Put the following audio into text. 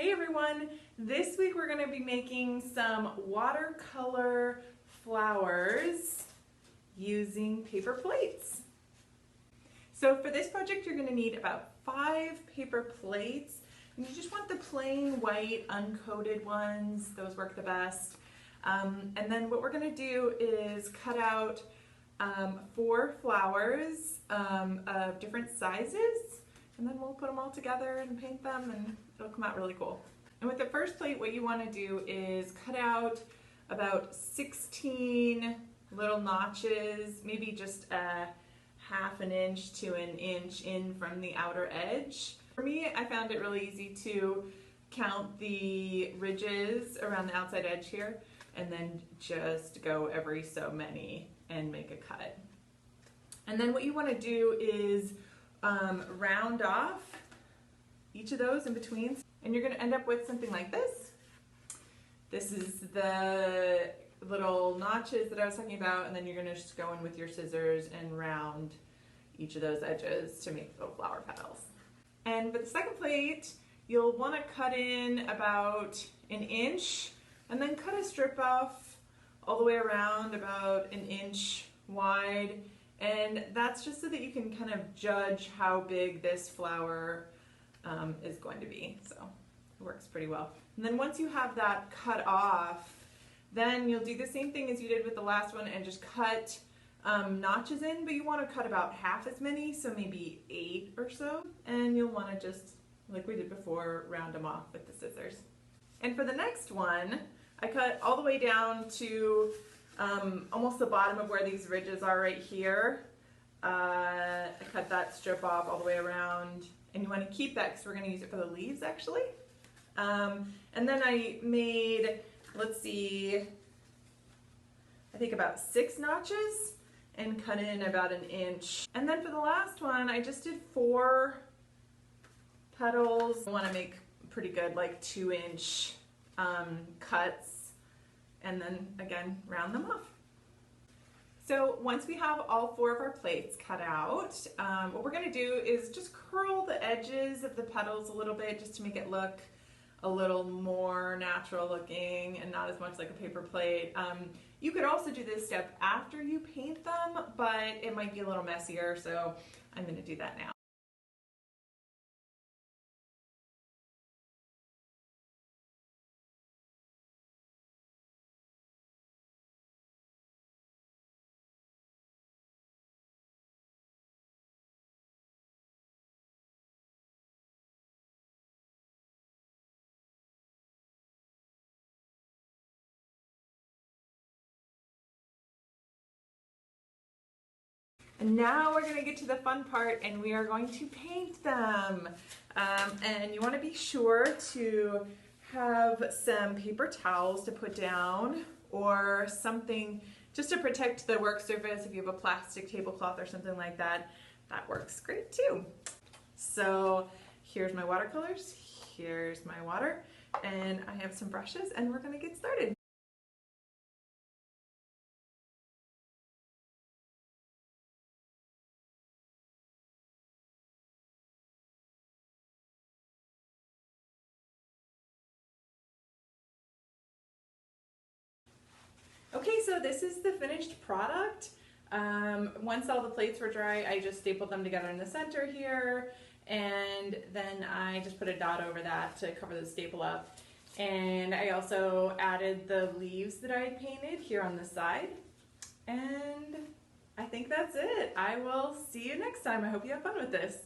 Hey everyone, this week we're going to be making some watercolor flowers using paper plates. So for this project you're going to need about 5 paper plates, and you just want the plain white uncoated ones, those work the best. And then what we're going to do is cut out 4 flowers of different sizes, and then we'll put them all together and paint them and it'll come out really cool. And with the first plate, what you want to do is cut out about 16 little notches, maybe just a ½ inch to an inch in from the outer edge. For me, I found it really easy to count the ridges around the outside edge here and then just go every so many and make a cut. And then what you want to do is round off each of those in between, and you're going to end up with something like this. This is the little notches that I was talking about, and then you're going to just go in with your scissors and round each of those edges to make little flower petals. And for the second plate, you'll want to cut in about an inch and then cut a strip off all the way around about an inch wide. And that's just so that you can kind of judge how big this flower is going to be. So it works pretty well. And then once you have that cut off, then you'll do the same thing as you did with the last one and just cut notches in, but you want to cut about half as many, so maybe 8 or so. And you'll want to just, like we did before, round them off with the scissors. And for the next one, I cut all the way down to almost the bottom of where these ridges are right here. I cut that strip off all the way around, and you want to keep that because we're going to use it for the leaves actually. And then I made, let's see, I think about 6 notches and cut in about an inch. And then for the last one, I just did 4 petals. I want to make pretty good like 2-inch cuts, and then again round them off. So once we have all 4 of our plates cut out, what we're going to do is just curl the edges of the petals a little bit just to make it look a little more natural looking and not as much like a paper plate. You could also do this step after you paint them, but it might be a little messier, so I'm going to do that now. And now we're going to get to the fun part, and we are going to paint them. And you want to be sure to have some paper towels to put down or something just to protect the work surface. If you have a plastic tablecloth or something like that, that works great too. So here's my watercolors, here's my water, and I have some brushes, and we're going to get started. Okay, so this is the finished product. Once all the plates were dry, I just stapled them together in the center here, and then I just put a dot over that to cover the staple up. And I also added the leaves that I had painted here on the side. And I think that's it. I will see you next time. I hope you have fun with this.